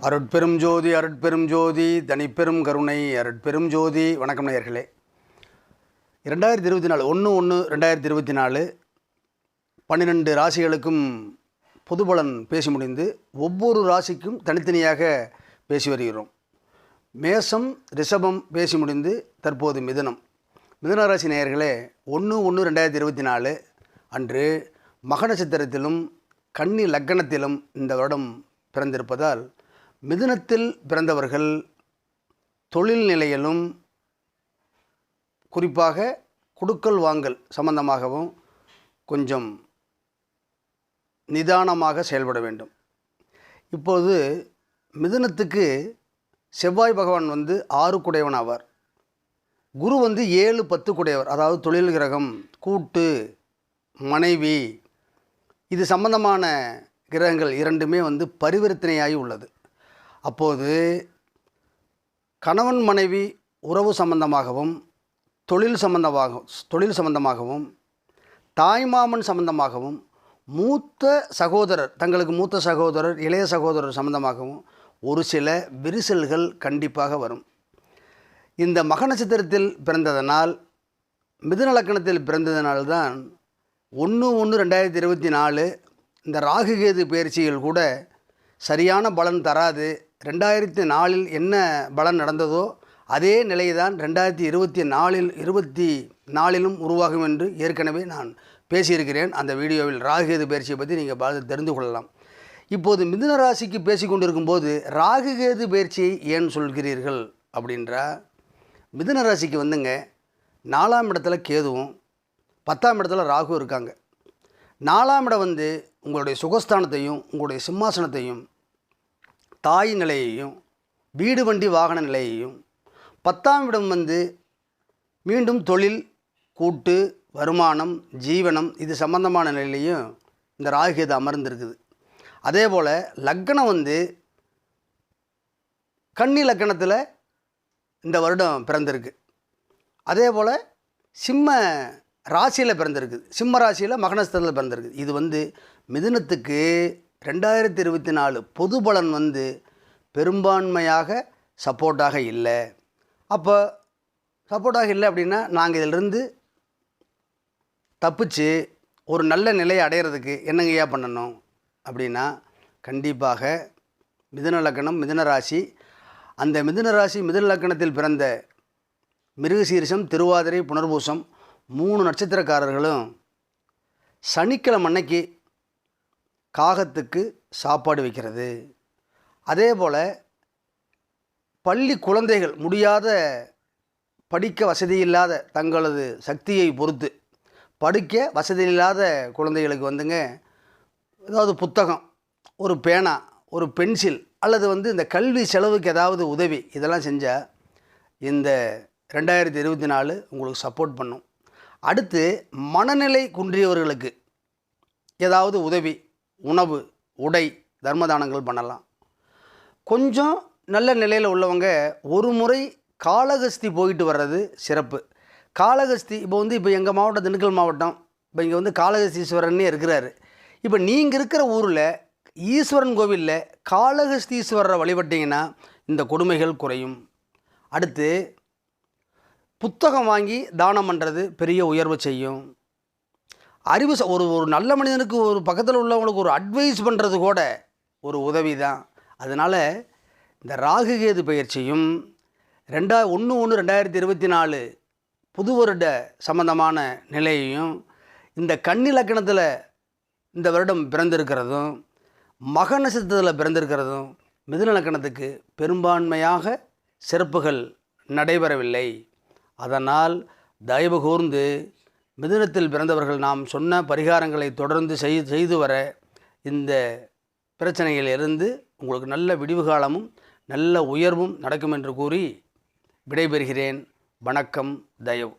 அருட்பெரும் ஜோதி அருட்பெரும் ஜோதி தனிப்பெரும் கருணை அருட்பெரும் ஜோதி. வணக்கம் நேயர்களே. 2024 1/1/2024 12 ராசிகளுக்கும் பொது பலன் பேசி முடிந்து ஒவ்வொரு ராசிக்கும் தனித்தனியாக பேசி வருகிறோம். மேஷம் ரிஷபம் பேசி முடிந்து தற்போது மிதுன ராசி நேயர்களே, 1/1/2024 அன்று மக நட்சத்திரத்திலும் கன்னி லக்கணத்திலும் இந்த வருடம் பிறந்திருப்பதால் மிதுனத்தில் பிறந்தவர்கள் தொழில் நிலையிலும் குறிப்பாக கொடுக்கல் வாங்கல் சம்பந்தமாகவும் கொஞ்சம் நிதானமாக செயல்பட வேண்டும். இப்போது மிதுனத்துக்கு செவ்வாய் பகவான் 6 குடையவன் ஆவார். குரு 7 10 குடையவர், அதாவது தொழில் கிரகம், கூட்டு, மனைவி, இது சம்பந்தமான கிரகங்கள் இரண்டுமே பரிவர்த்தனையாகி உள்ளது. அப்போது கணவன் மனைவி உறவு சம்பந்தமாகவும் தொழில் சம்பந்தமாகவும் தாய்மாமன் சம்பந்தமாகவும் தங்களுக்கு மூத்த சகோதரர் இளைய சகோதரர் சம்பந்தமாகவும் ஒரு சில விரிசல்கள் கண்டிப்பாக வரும். இந்த மக நட்சத்திரத்தில் பிறந்ததனால், மிதுன லக்கணத்தில் பிறந்ததனால்தான் 1/1/2024 இந்த ராகு கேது பயிற்சிகள் கூட சரியான பலன் தராது. 2004 என்ன பலன் நடந்ததோ அதே நிலைதான் 2024 உருவாகும் என்று ஏற்கனவே நான் பேசியிருக்கிறேன். அந்த வீடியோவில் ராகுகேது பயிற்சியை பற்றி நீங்கள் தெரிந்து கொள்ளலாம். இப்போது மிதுன ராசிக்கு பேசி கொண்டிருக்கும்போது ராகுகேது பயிற்சியை ஏன் சொல்கிறீர்கள் அப்படின்றா, மிதுன ராசிக்கு 4ஆம் இடத்துல கேதுவும் 10ஆம் இடத்துல ராகு இருக்காங்க. 4ஆம் இடம் உங்களுடைய சுகஸ்தானத்தையும் உங்களுடைய சிம்மாசனத்தையும் தாய் நிலையையும் வீடு வண்டி வாகன நிலையையும், 10ஆம் இடம் மீண்டும் தொழில், கூட்டு, வருமானம், ஜீவனம், இது சம்பந்தமான நிலையிலையும் இந்த ராகுகேது அமர்ந்திருக்குது. அதே போல் லக்கணம் கன்னி லக்கணத்தில் இந்த வருடம் பிறந்திருக்கு. அதே போல் சிம்ம ராசியில் பிறந்திருக்குது. சிம்ம ராசியில் மக நட்சத்திரத்தில் பிறந்திருக்குது. இது மிதுனத்துக்கு 2024 பொது பலன் பெரும்பான்மையாக சப்போர்ட்டாக இல்லை. அப்போ சப்போர்ட்டாக இல்லை அப்படின்னா, நாங்கள் இதிலிருந்து தப்பிச்சு ஒரு நல்ல நிலையை அடையிறதுக்கு என்னங்கய்யா பண்ணணும் அப்படின்னா, கண்டிப்பாக மிதுன லக்கணம் மிதுன ராசி, அந்த மிதுன ராசி மிதுன லக்கணத்தில் பிறந்த மிருகசீரிஷம், திருவாதிரை, புனர்பூசம் 3 நட்சத்திரக்காரர்களும் சனிக்கிழமை அன்னைக்கு காகத்துக்கு சாப்பாடு வைக்கிறது. அதே போல் பள்ளி குழந்தைகள் படிக்க வசதியில்லாத, தங்களது சக்தியை பொறுத்து படிக்க வசதியில்லாத குழந்தைகளுக்கு ஏதாவது புத்தகம், ஒரு பேனா, ஒரு பென்சில், அல்லது இந்த கல்வி செலவுக்கு ஏதாவது உதவி, இதெல்லாம் செஞ்சால் இந்த 2024 உங்களுக்கு சப்போர்ட் பண்ணும். அடுத்து மனநிலை குன்றியவர்களுக்கு ஏதாவது உதவி, உணவு, உடை, தர்மதானங்கள் பண்ணலாம். கொஞ்சம் நல்ல நிலையில் உள்ளவங்க ஒரு முறை காளகஸ்தி போயிட்டு வர்றது சிறப்பு. காளகஸ்தி இப்போ எங்கள் மாவட்டம் திண்டுக்கல் மாவட்டம், இப்போ இங்கே காளகஸ்தீஸ்வரன்னே இருக்கிறாரு. இப்போ நீங்கள் இருக்கிற ஊரில் ஈஸ்வரன் கோவிலில் காளகஸ்தீஸ்வரரை வழிபட்டிங்கன்னா இந்த கொடுமைகள் குறையும். அடுத்து புத்தகம் வாங்கி தானம் பண்ணுறது பெரிய உயர்வு செய்யும். அறிவு ஒரு நல்ல மனிதனுக்கு ஒரு பக்கத்தில் உள்ளவங்களுக்கு ஒரு அட்வைஸ் பண்ணுறது கூட ஒரு உதவி தான். அதனால் இந்த ராகுகேது பயிற்சியும் 1/1/2024 புது வருட சம்பந்தமான நிலையையும், இந்த கன்னி லக்கணத்தில் இந்த வருடம் பிறந்திருக்கிறதும் மக நட்சத்திரத்தில் பிறந்திருக்கிறதும் மிதுன லக்கணத்துக்கு பெரும்பான்மையாக சிறப்புகள் நடைபெறவில்லை. அதனால் தயவு கூர்ந்து மிதுனத்தில் பிறந்தவர்கள் நாம் சொன்ன பரிகாரங்களை தொடர்ந்து செய்து வர இந்த பிரச்சனையிலிருந்து உங்களுக்கு நல்ல விடிவு காலமும் நல்ல உயர்வும் நடக்கும் என்று கூறி விடைபெறுகிறேன். வணக்கம். தயவு.